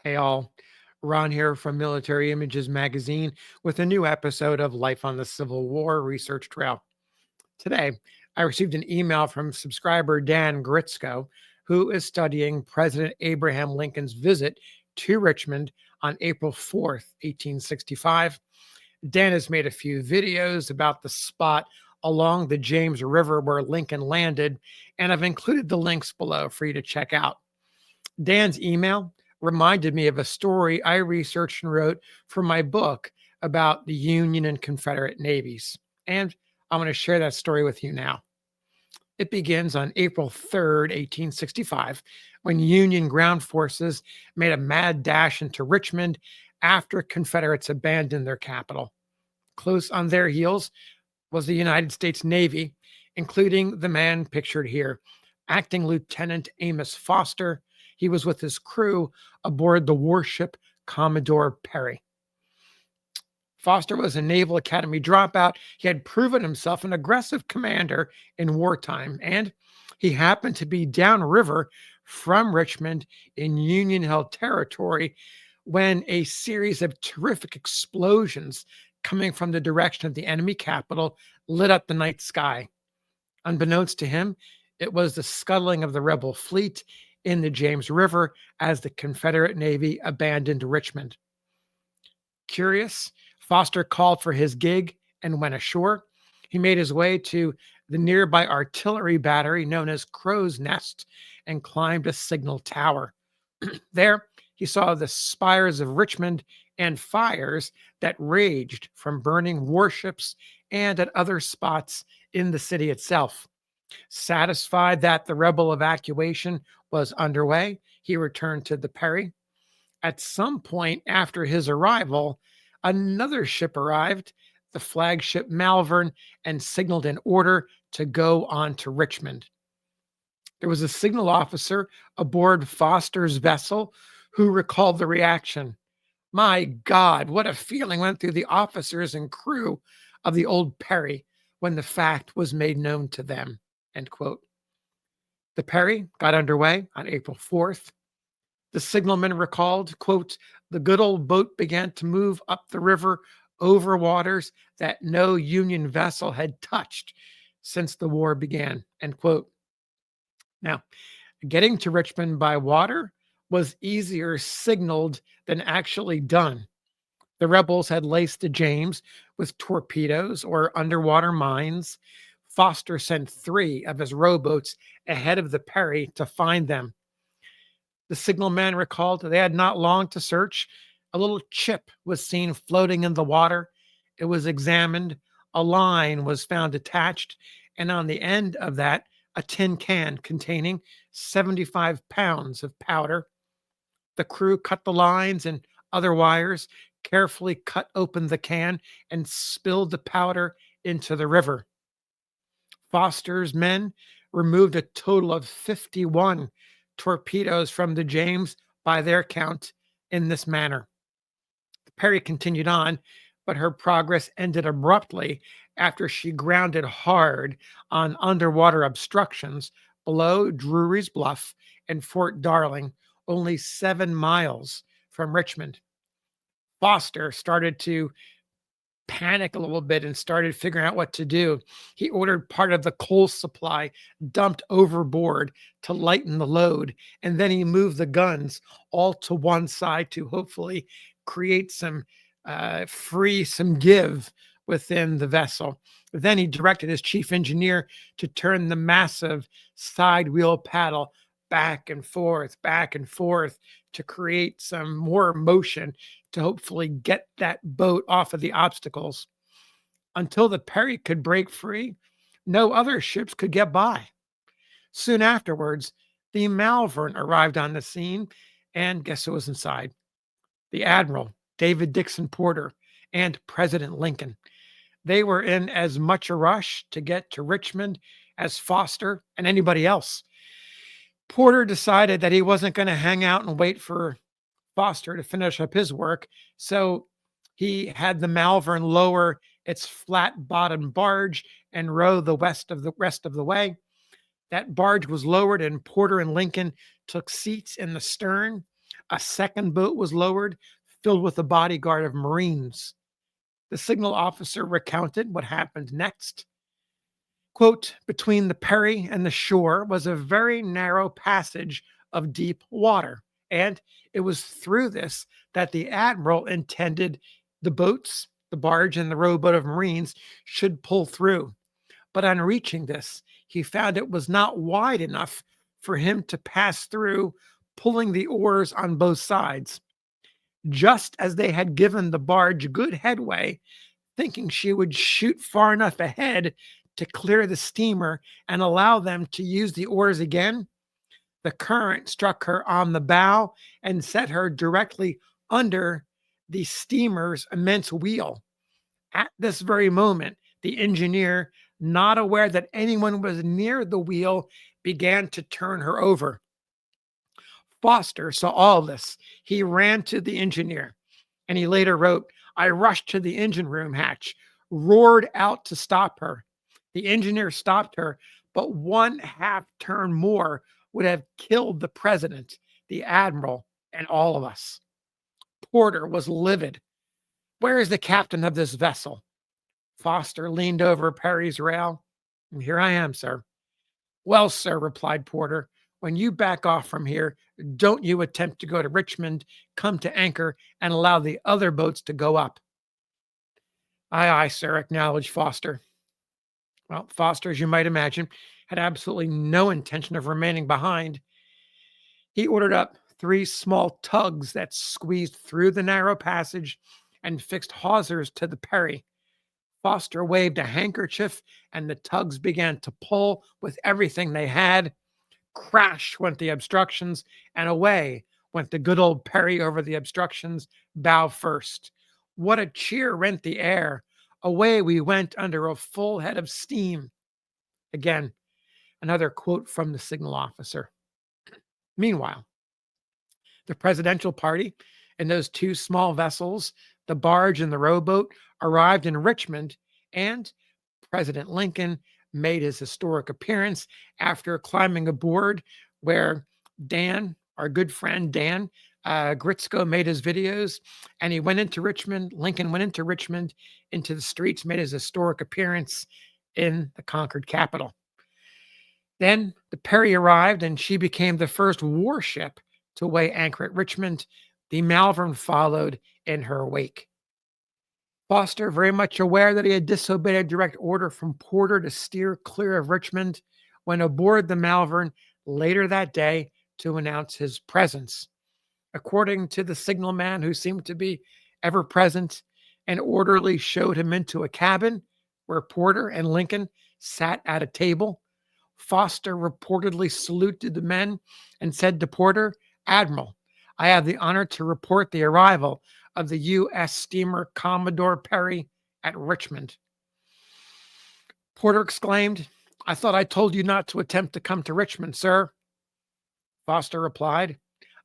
Hey all, Ron here from Military Images Magazine with a new episode of Life on the Civil War Research Trail. Today, I received an email from subscriber Dan Gritsko, who is studying President Abraham Lincoln's visit to Richmond on April 4th, 1865. Dan has made a few videos about the spot along the James River where Lincoln landed, and I've included the links below for you to check out. Dan's email reminded me of a story I researched and wrote for my book about the Union and Confederate navies. And I'm going to share that story with you now. It begins on April 3rd, 1865, when Union ground forces made a mad dash into Richmond after Confederates abandoned their capital. Close on their heels was the United States Navy, including the man pictured here, Acting Lieutenant Amos Foster. He was with his crew aboard the warship Commodore Perry. Foster was a Naval Academy dropout. He had proven himself an aggressive commander in wartime, and he happened to be downriver from Richmond in Union held territory when a series of terrific explosions coming from the direction of the enemy capital lit up the night sky. Unbeknownst to him, it was the scuttling of the rebel fleet in the James River as the Confederate Navy abandoned Richmond. Curious, Foster called for his gig and went ashore. He made his way to the nearby artillery battery known as Crow's Nest and climbed a signal tower. There, he saw the spires of Richmond and fires that raged from burning warships and at other spots in the city itself. Satisfied that the rebel evacuation was underway, he returned to the Perry. At some point after his arrival, another ship arrived, the flagship Malvern, and signaled an order to go on to Richmond. There was a signal officer aboard Foster's vessel who recalled the reaction. My God, what a feeling went through the officers and crew of the old Perry when the fact was made known to them. End quote. The Perry got underway on April 4th. The signalman recalled, quote, the good old boat began to move up the river over waters that no Union vessel had touched since the war began, end quote. Now, getting to Richmond by water was easier signaled than actually done. The rebels had laced the James with torpedoes or underwater mines. Foster sent 3 of his rowboats ahead of the Perry to find them. The signalman recalled they had not long to search. A little chip was seen floating in the water. It was examined. A line was found attached, and on the end of that, a tin can containing 75 pounds of powder. The crew cut the lines and other wires, carefully cut open the can, and spilled the powder into the river. Foster's men removed a total of 51 torpedoes from the James by their count in this manner. The Perry continued on, but her progress ended abruptly after she grounded hard on underwater obstructions below Drury's Bluff and Fort Darling, only 7 miles from Richmond. Foster started to panic a little bit and started figuring out what to do. He ordered part of the coal supply dumped overboard to lighten the load, and then he moved the guns all to one side to hopefully create some some give within the vessel. Then he directed his chief engineer to turn the massive side wheel paddle back and forth to create some more motion to hopefully get that boat off of the obstacles. Until the Perry could break free, no other ships could get by. Soon afterwards, the Malvern arrived on the scene, and guess who was inside? The Admiral, David Dixon Porter, and President Lincoln. They were in as much a rush to get to Richmond as Foster and anybody else. Porter decided that he wasn't going to hang out and wait for Foster to finish up his work, so he had the Malvern lower its flat-bottomed barge and row the rest of the way. That barge was lowered, and Porter and Lincoln took seats in the stern. A second boat was lowered, filled with a bodyguard of Marines. The signal officer recounted what happened next. Quote, between the Perry and the shore was a very narrow passage of deep water, and it was through this that the admiral intended the boats, the barge, and the rowboat of Marines should pull through. But on reaching this, he found it was not wide enough for him to pass through, pulling the oars on both sides. Just as they had given the barge good headway, thinking she would shoot far enough ahead to clear the steamer and allow them to use the oars again, the current struck her on the bow and set her directly under the steamer's immense wheel. At this very moment, the engineer, not aware that anyone was near the wheel, began to turn her over. Foster saw all this. He ran to the engineer, and he later wrote, I rushed to the engine room hatch, roared out to stop her. The engineer stopped her, but one half turn more would have killed the president, the admiral, and all of us. Porter was livid. Where is the captain of this vessel? Foster leaned over Perry's rail. Here I am, sir. Well, sir, replied Porter, when you back off from here, don't you attempt to go to Richmond, come to anchor, and allow the other boats to go up. Aye, aye, sir, acknowledged Foster. Well, Foster, as you might imagine, had absolutely no intention of remaining behind. He ordered up 3 small tugs that squeezed through the narrow passage and fixed hawsers to the Perry. Foster waved a handkerchief, and the tugs began to pull with everything they had. Crash went the obstructions, and away went the good old Perry over the obstructions, bow first. What a cheer rent the air! Away we went under a full head of steam. Again, another quote from the signal officer. Meanwhile, the presidential party and those 2 small vessels, the barge and the rowboat, arrived in Richmond, and President Lincoln made his historic appearance after climbing aboard where Dan, our good friend Dan Gritsko, made his videos, and he went into Richmond. Lincoln went into Richmond, into the streets, made his historic appearance in the conquered capital. Then the Perry arrived, and she became the first warship to weigh anchor at Richmond. The Malvern followed in her wake. Foster, very much aware that he had disobeyed a direct order from Porter to steer clear of Richmond, went aboard the Malvern later that day to announce his presence. According to the signalman, who seemed to be ever present, an orderly showed him into a cabin where Porter and Lincoln sat at a table. Foster reportedly saluted the men and said to Porter, Admiral, I have the honor to report the arrival of the U.S. steamer Commodore Perry at Richmond. Porter exclaimed, I thought I told you not to attempt to come to Richmond, sir. Foster replied,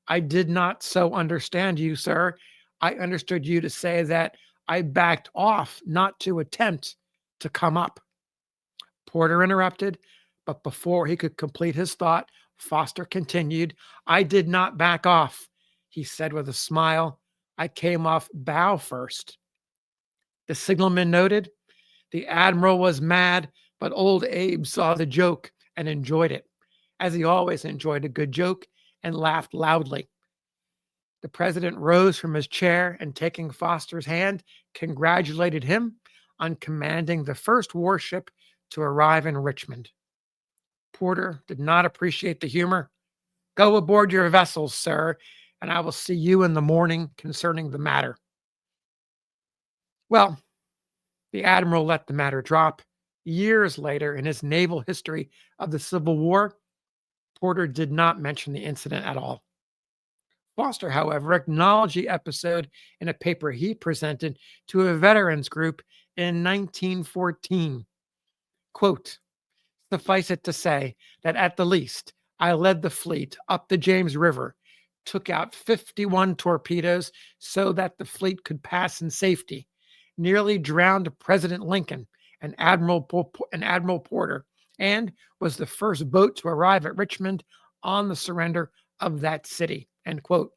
I did not so understand you, sir. I understood you to say that I backed off, not to attempt to come up. Porter interrupted, but before he could complete his thought, Foster continued, I did not back off, he said with a smile. I came off bow first. The signalman noted, the admiral was mad, but old Abe saw the joke and enjoyed it, as he always enjoyed a good joke, and laughed loudly. The president rose from his chair and, taking Foster's hand, congratulated him on commanding the first warship to arrive in Richmond. Porter did not appreciate the humor. Go aboard your vessels, sir, and I will see you in the morning concerning the matter. Well, the admiral let the matter drop. Years later, in his naval history of the Civil War, Porter did not mention the incident at all. Foster, however, acknowledged the episode in a paper he presented to a veterans group in 1914. Quote, suffice it to say that at the least, I led the fleet up the James River, took out 51 torpedoes so that the fleet could pass in safety, nearly drowned President Lincoln and Admiral Porter, and was the first boat to arrive at Richmond on the surrender of that city. End quote.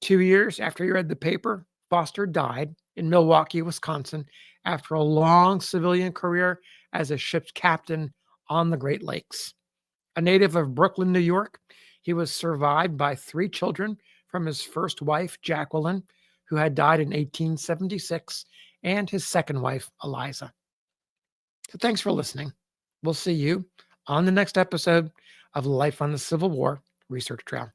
2 years after he read the paper, Foster died in Milwaukee, Wisconsin, after a long civilian career as a ship's captain on the Great Lakes. A native of Brooklyn, New York, he was survived by 3 children from his first wife, Jacqueline, who had died in 1876, and his second wife, Eliza. So thanks for listening. We'll see you on the next episode of Life on the Civil War Research Trail.